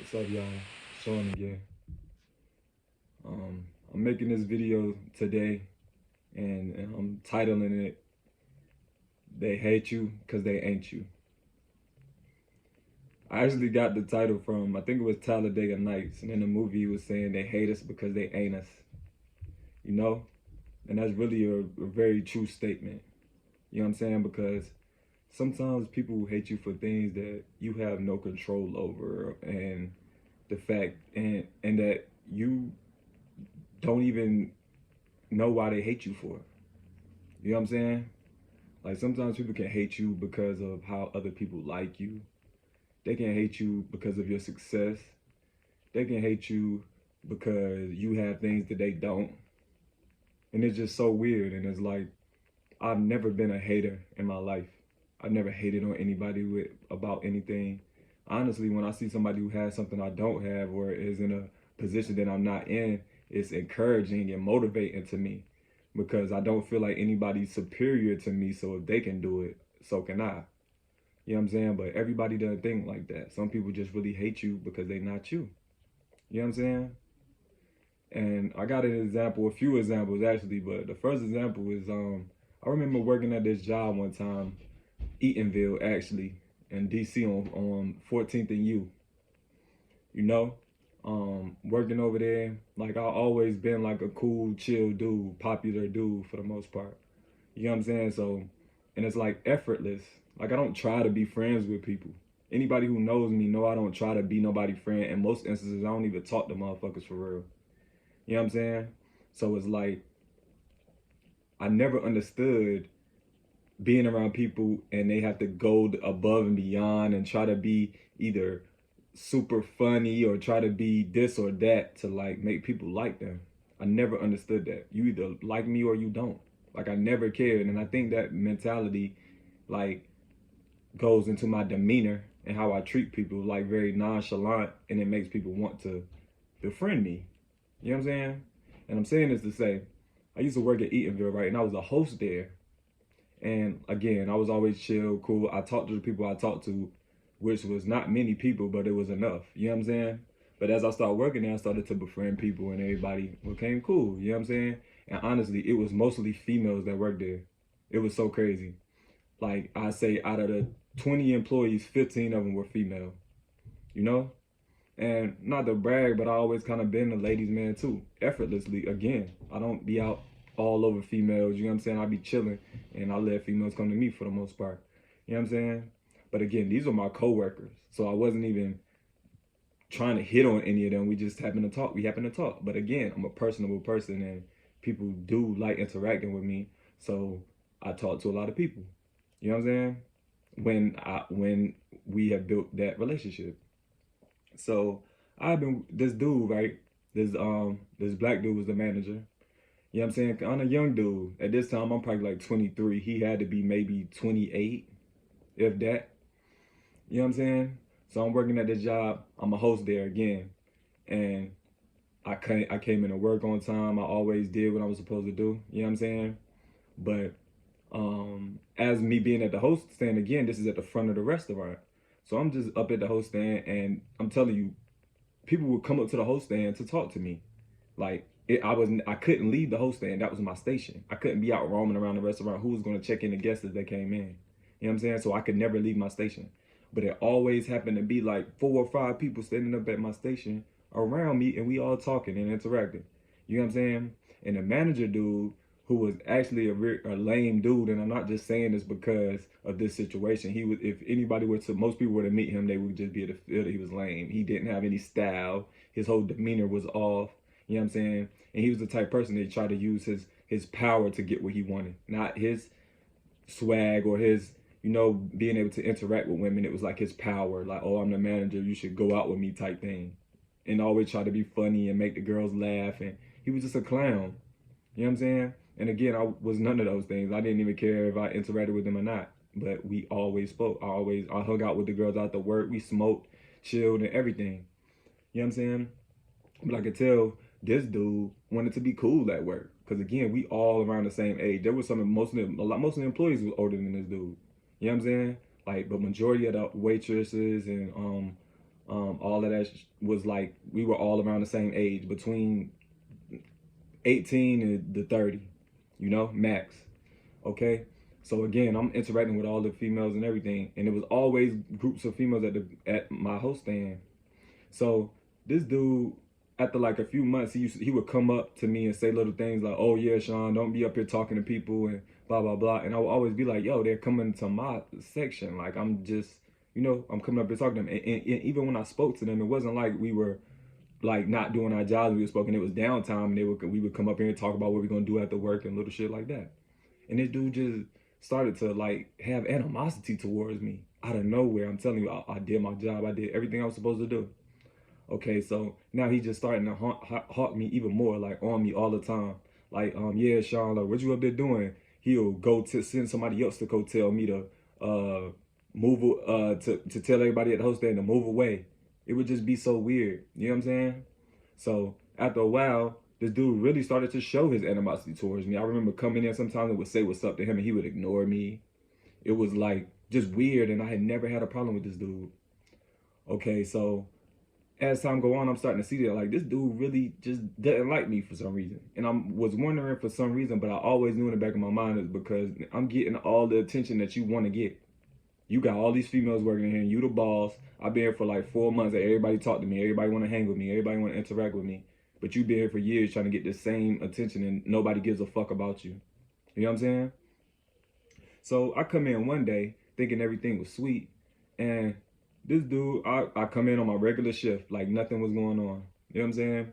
What's up, y'all? Shawn again. I'm making this video today, and I'm titling it "They Hate You Cause They Ain't You." I actually got the title from, I think it was Talladega Nights, and in the movie he was saying they hate us because they ain't us, you know? And that's really a very true statement. You know what I'm saying? Because sometimes people hate you for things that you have no control over, and the fact and that you don't even know why they hate you for. You know what I'm saying? Like sometimes people can hate you because of how other people like you. They can hate you because of your success. They can hate you because you have things that they don't. And it's just so weird. And it's like, I've never been a hater in my life. I've never hated on anybody with about anything. Honestly, when I see somebody who has something I don't have or is in a position that I'm not in, it's encouraging and motivating to me because I don't feel like anybody's superior to me. So if they can do it, so can I. You know what I'm saying? But everybody doesn't think like that. Some people just really hate you because they're not you. You know what I'm saying? And I got an example, a few examples actually, but the first example is I remember working at this job one time, Eatonville actually, in DC on 14th and U. You know, working over there, like I always been like a cool, chill dude, popular dude for the most part. You know what I'm saying? So, and it's like effortless. Like I don't try to be friends with people. Anybody who knows me know I don't try to be nobody's friend. In most instances, I don't even talk to motherfuckers for real. You know what I'm saying? So it's like I never understood being around people and they have to go above and beyond and try to be either super funny or try to be this or that to like make people like them. I never understood that. You either like me or you don't. Like I never cared. And I think that mentality like goes into my demeanor and how I treat people, like very nonchalant, and it makes people want to befriend me. You know what I'm saying? And I'm saying this to say, I used to work at Eatonville, right? And I was a host there. And again, I was always chill, cool. I talked to the people I talked to, which was not many people, but it was enough. You know what I'm saying? But as I started working there, I started to befriend people and everybody became cool. You know what I'm saying? And honestly, it was mostly females that worked there. It was so crazy. Like I say, out of the 20 employees, 15 of them were female. You know? And not to brag, but I always kind of been a ladies' man too, effortlessly. Again, I don't be out all over females. You know what I'm saying? I be chilling, and I let females come to me for the most part. You know what I'm saying? But again, these are my coworkers, so I wasn't even trying to hit on any of them. We just happen to talk. We happen to talk. But again, I'm a personable person, and people do like interacting with me, so I talk to a lot of people. You know what I'm saying? When we have built that relationship. So I've been this dude, right? This black dude was the manager. You know what I'm saying? I'm a young dude. At this time I'm probably like 23. He had to be maybe 28, if that. You know what I'm saying? So I'm working at this job. I'm a host there again. And I came in to work on time. I always did what I was supposed to do. You know what I'm saying? But as me being at the host stand again, this is at the front of the restaurant. So I'm just up at the host stand and I'm telling you, people would come up to the host stand to talk to me. Like I couldn't leave the host stand. That was my station. I couldn't be out roaming around the restaurant. Who was going to check in the guests as they came in? You know what I'm saying? So I could never leave my station. But it always happened to be like 4 or 5 people standing up at my station around me, and we all talking and interacting. You know what I'm saying? And the manager dude, who was actually a lame dude, and I'm not just saying this because of this situation. He was, if anybody were to, most people were to meet him, they would just be able to feel that he was lame. He didn't have any style. His whole demeanor was off. You know what I'm saying? And he was the type of person that tried to use his power to get what he wanted, not his swag or his, being able to interact with women. It was like his power, like, oh, I'm the manager, you should go out with me type thing. And always try to be funny and make the girls laugh. And he was just a clown. You know what I'm saying? And again, I was none of those things. I didn't even care if I interacted with them or not. But we always spoke. I hung out with the girls after work. We smoked, chilled, and everything. You know what I'm saying? But I could tell this dude wanted to be cool at work. Cause again, we all around the same age. There was most of the employees was older than this dude. You know what I'm saying? Like, but majority of the waitresses and all all of that was like, we were all around the same age, between 18 and the 30, you know, max. Okay. So again, I'm interacting with all the females and everything, and it was always groups of females at my host stand. So this dude, after like a few months, he would come up to me and say little things like, "Oh yeah, Shawn, don't be up here talking to people," and blah blah blah. And I would always be like, "Yo, they're coming to my section. Like, I'm just, I'm coming up here talking to them." And even when I spoke to them, it wasn't like we were like not doing our jobs. We were spoken. It was downtime, and we would come up here and talk about what we're gonna do after work and little shit like that. And this dude just started to like have animosity towards me out of nowhere. I'm telling you, I did my job. I did everything I was supposed to do. Okay, so now he's just starting to haunt me even more, like on me all the time. Like, yeah, Shawn, like, what you up there doing? He'll go to send somebody else to go tell me to move, to tell everybody at the host stand to move away. It would just be so weird. You know what I'm saying? So after a while, this dude really started to show his animosity towards me. I remember coming in sometimes and would say what's up to him, and he would ignore me. It was like just weird, and I had never had a problem with this dude. Okay, so as time go on, I'm starting to see that like this dude really just didn't like me for some reason, and I was wondering for some reason, but I always knew in the back of my mind is because I'm getting all the attention that you want to get. You got all these females working in here, and you the boss. I've been here for like 4 months, and everybody talk to me, everybody want to hang with me, everybody want to interact with me, but you been here for years trying to get the same attention, and nobody gives a fuck about you. You know what I'm saying? So I come in one day thinking everything was sweet, and this dude, I come in on my regular shift like nothing was going on. You know what I'm saying?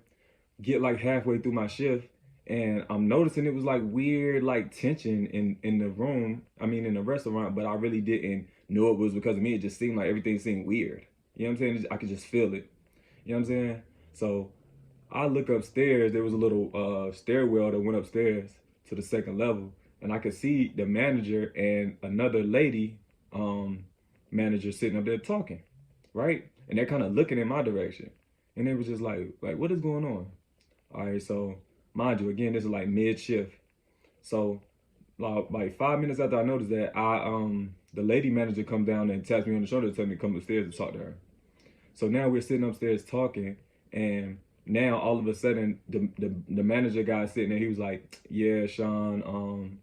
Get like halfway through my shift, and I'm noticing it was like weird, like tension in the room. I mean, in the restaurant, but I really didn't know it was because of me. It just seemed like everything seemed weird. You know what I'm saying? I could just feel it. You know what I'm saying? So I look upstairs. There was a little stairwell that went upstairs to the second level, and I could see the manager and another lady manager sitting up there talking, right? And they're kind of looking in my direction, and it was just like what is going on? All right, so mind you, again, this is like mid shift. So like 5 minutes after I noticed that, the lady manager come down and taps me on the shoulder to tell me to come upstairs and talk to her. So now we're sitting upstairs talking, and now all of a sudden the manager guy sitting there, he was like, "Yeah, Shawn,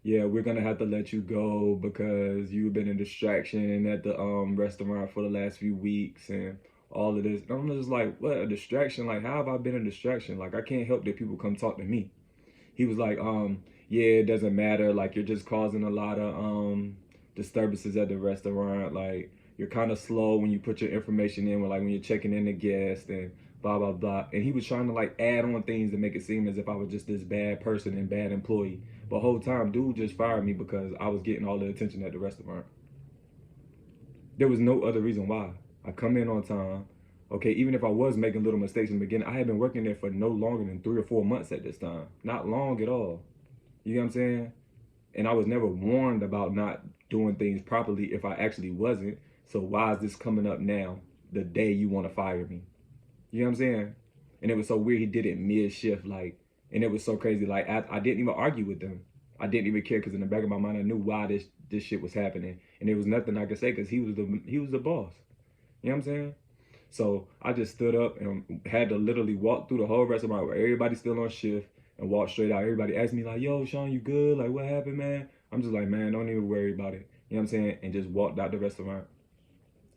yeah, we're gonna have to let you go because you've been a distraction at the restaurant for the last few weeks and all of this." And I'm just like, "What, a distraction? Like, how have I been a distraction? Like, I can't help that people come talk to me." He was like, "Yeah, it doesn't matter. Like, you're just causing a lot of disturbances at the restaurant. Like, you're kind of slow when you put your information in, when you're checking in the guest and blah blah blah." And he was trying to like add on things to make it seem as if I was just this bad person and bad employee. But the whole time, dude just fired me because I was getting all the attention at the restaurant. There was no other reason why. I come in on time. Okay, even if I was making little mistakes in the beginning, I had been working there for no longer than 3 or 4 months at this time. Not long at all. You know what I'm saying? And I was never warned about not doing things properly if I actually wasn't. So why is this coming up now, the day you want to fire me? You know what I'm saying? And it was so weird. He did it mid shift, like, and it was so crazy. Like, I didn't even argue with them. I didn't even care because in the back of my mind, I knew why this shit was happening, and there was nothing I could say because he was the boss. You know what I'm saying? So I just stood up and had to literally walk through the whole restaurant where everybody's still on shift and walk straight out. Everybody asked me like, "Yo, Shawn, you good? Like, what happened, man?" I'm just like, "Man, don't even worry about it." You know what I'm saying? And just walked out the restaurant.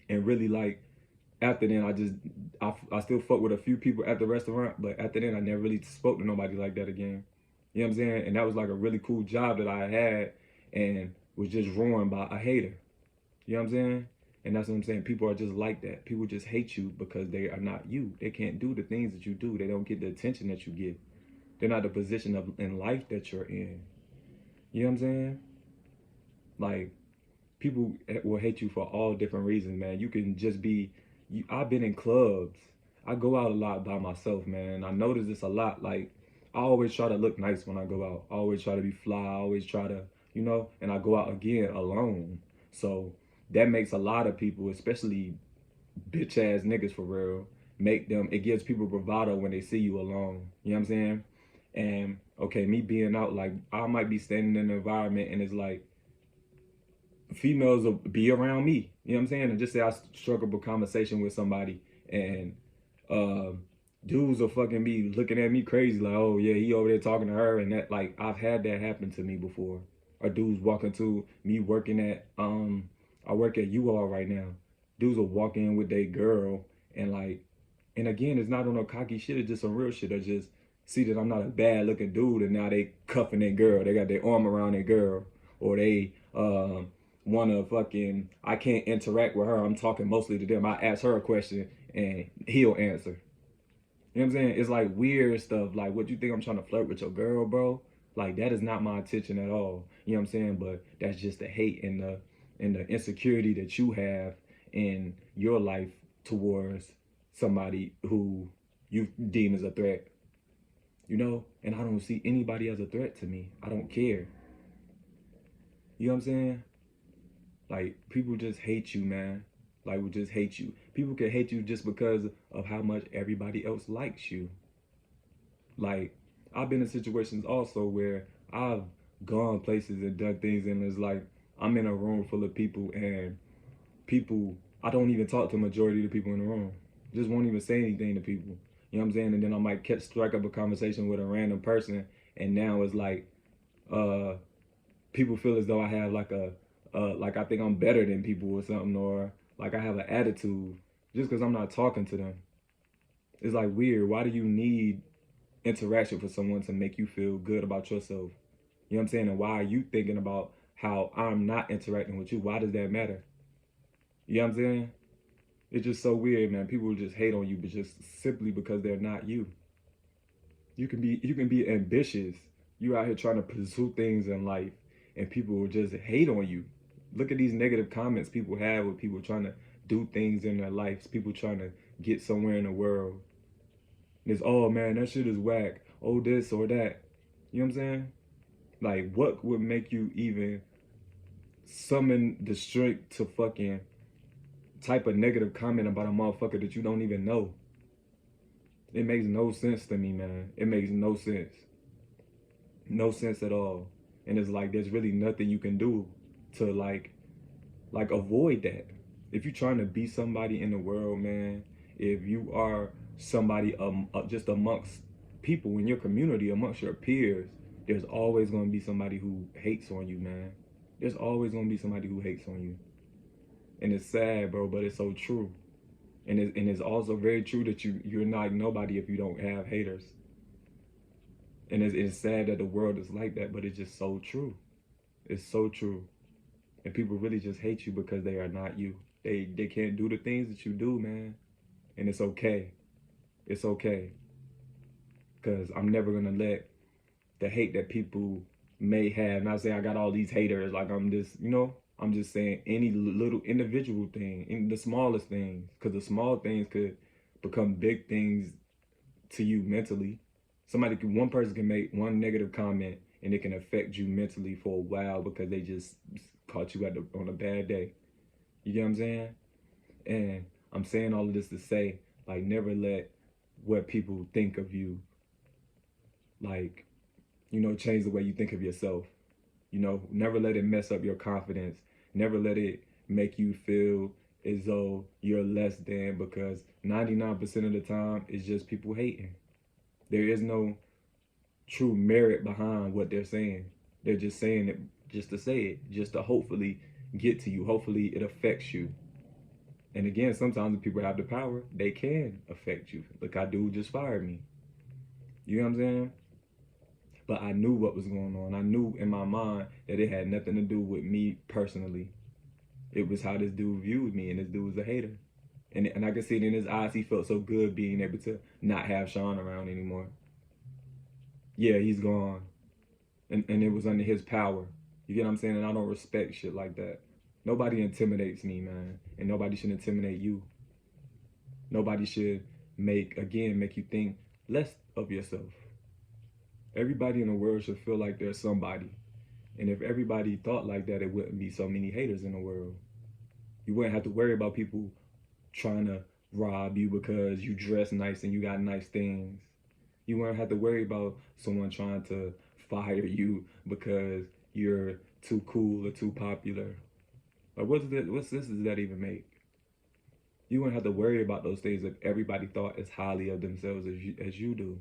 And really, like, after then, I still fuck with a few people at the restaurant, but after then, I never really spoke to nobody like that again. You know what I'm saying? And that was like a really cool job that I had and was just ruined by a hater. You know what I'm saying? And that's what I'm saying. People are just like that. People just hate you because they are not you. They can't do the things that you do. They don't get the attention that you get. They're not the position in life that you're in. You know what I'm saying? Like, people will hate you for all different reasons, man. You can just be, I've been in clubs. I go out a lot by myself, man. I notice this a lot. Like, I always try to look nice when I go out. I always try to be fly. I always try to, and I go out again alone. So that makes a lot of people, especially bitch ass niggas for real, it gives people bravado when they see you alone. You know what I'm saying? And okay, me being out, like, I might be standing in an environment and it's like, females will be around me, you know what I'm saying? And just say I struck up a conversation with somebody and dudes will fucking be looking at me crazy like, oh yeah, he over there talking to her, and that, like, I've had that happen to me before. Or dudes walking to me working at I work at U-Haul right now. Dudes will walk in with their girl and like, and again, it's not on no cocky shit. It's just some real shit. They just see that I'm not a bad looking dude, and now they cuffing their girl. They got their arm around their girl, or they wanna fucking. I can't interact with her. I'm talking mostly to them. I ask her a question and he'll answer. You know what I'm saying? It's like weird stuff. Like, what you think I'm trying to flirt with your girl, bro? Like, that is not my intention at all. You know what I'm saying? But that's just the hate and the insecurity that you have in your life towards somebody who you deem as a threat. You know? And I don't see anybody as a threat to me. I don't care. You know what I'm saying? Like, people just hate you, man. Like, would just hate you. People can hate you just because of how much everybody else likes you. Like, I've been in situations also where I've gone places and done things, and it's like I'm in a room full of people, and people, I don't even talk to the majority of the people in the room. Just won't even say anything to people. You know what I'm saying? And then I might strike up a conversation with a random person, and now it's like uh people feel as though I have like like I think I'm better than people or something, or like I have an attitude just because I'm not talking to them. It's like weird. Why do you need interaction for someone to make you feel good about yourself? You know what I'm saying? And why are you thinking about how I'm not interacting with you? Why does that matter? You know what I'm saying? It's just so weird, man. People just hate on you, but just simply because they're not you. You can be ambitious. You out here trying to pursue things in life, and people will just hate on you. Look at these negative comments people have with people trying to do things in their lives. People trying to get somewhere in the world. And it's, oh man, that shit is whack. Oh, this or that. You know what I'm saying? Like, what would make you even summon the strength to fucking type a negative comment about a motherfucker that you don't even know? It makes no sense to me, man. It makes no sense. No sense at all. And it's like there's really nothing you can do to like avoid that. If you're trying to be somebody in the world, man, if you are somebody just amongst people in your community, amongst your peers, there's always going to be somebody who hates on you, man. There's always going to be somebody who hates on you. And it's sad, bro, but it's so true. And it's also very true that you're not nobody if you don't have haters. And it's sad that the world is like that, but it's just so true. It's so true. And people really just hate you because they are not you. They can't do the things that you do, man. And it's okay. It's okay. Because I'm never gonna let the hate that people may have, not say I got all these haters, like I'm just, I'm just saying any little individual thing, in the smallest things, because the small things could become big things to you mentally. One person can make one negative comment and it can affect you mentally for a while because they just caught you on a bad day. You get what I'm saying? And I'm saying all of this to say, like, never let what people think of you, like, change the way you think of yourself. Never let it mess up your confidence. Never let it make you feel as though you're less than, because 99% of the time it's just people hating. There is no true merit behind what they're saying. They're just saying it just to say it, just to hopefully get to you. Hopefully it affects you. And again, sometimes if people have the power, they can affect you. Look, how dude just fired me. You know what I'm saying? But I knew what was going on. I knew in my mind that it had nothing to do with me personally. It was how this dude viewed me, and this dude was a hater. And I could see it in his eyes. He felt so good being able to not have Shawn around anymore. Yeah, he's gone. And it was under his power. You get what I'm saying? And I don't respect shit like that. Nobody intimidates me, man. And nobody should intimidate you. Nobody should make you think less of yourself. Everybody in the world should feel like there's somebody. And if everybody thought like that, it wouldn't be so many haters in the world. You wouldn't have to worry about people trying to rob you because you dress nice and you got nice things. You wouldn't have to worry about someone trying to fire you because you're too cool or too popular. Like, what sense does that even make? You wouldn't have to worry about those things if everybody thought as highly of themselves as you do,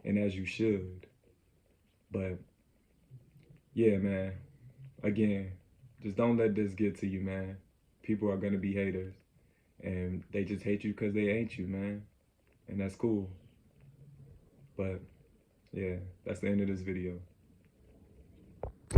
and as you should. But yeah, man. Again, just don't let this get to you, man. People are gonna be haters, and they just hate you because they ain't you, man. And that's cool. But yeah, that's the end of this video.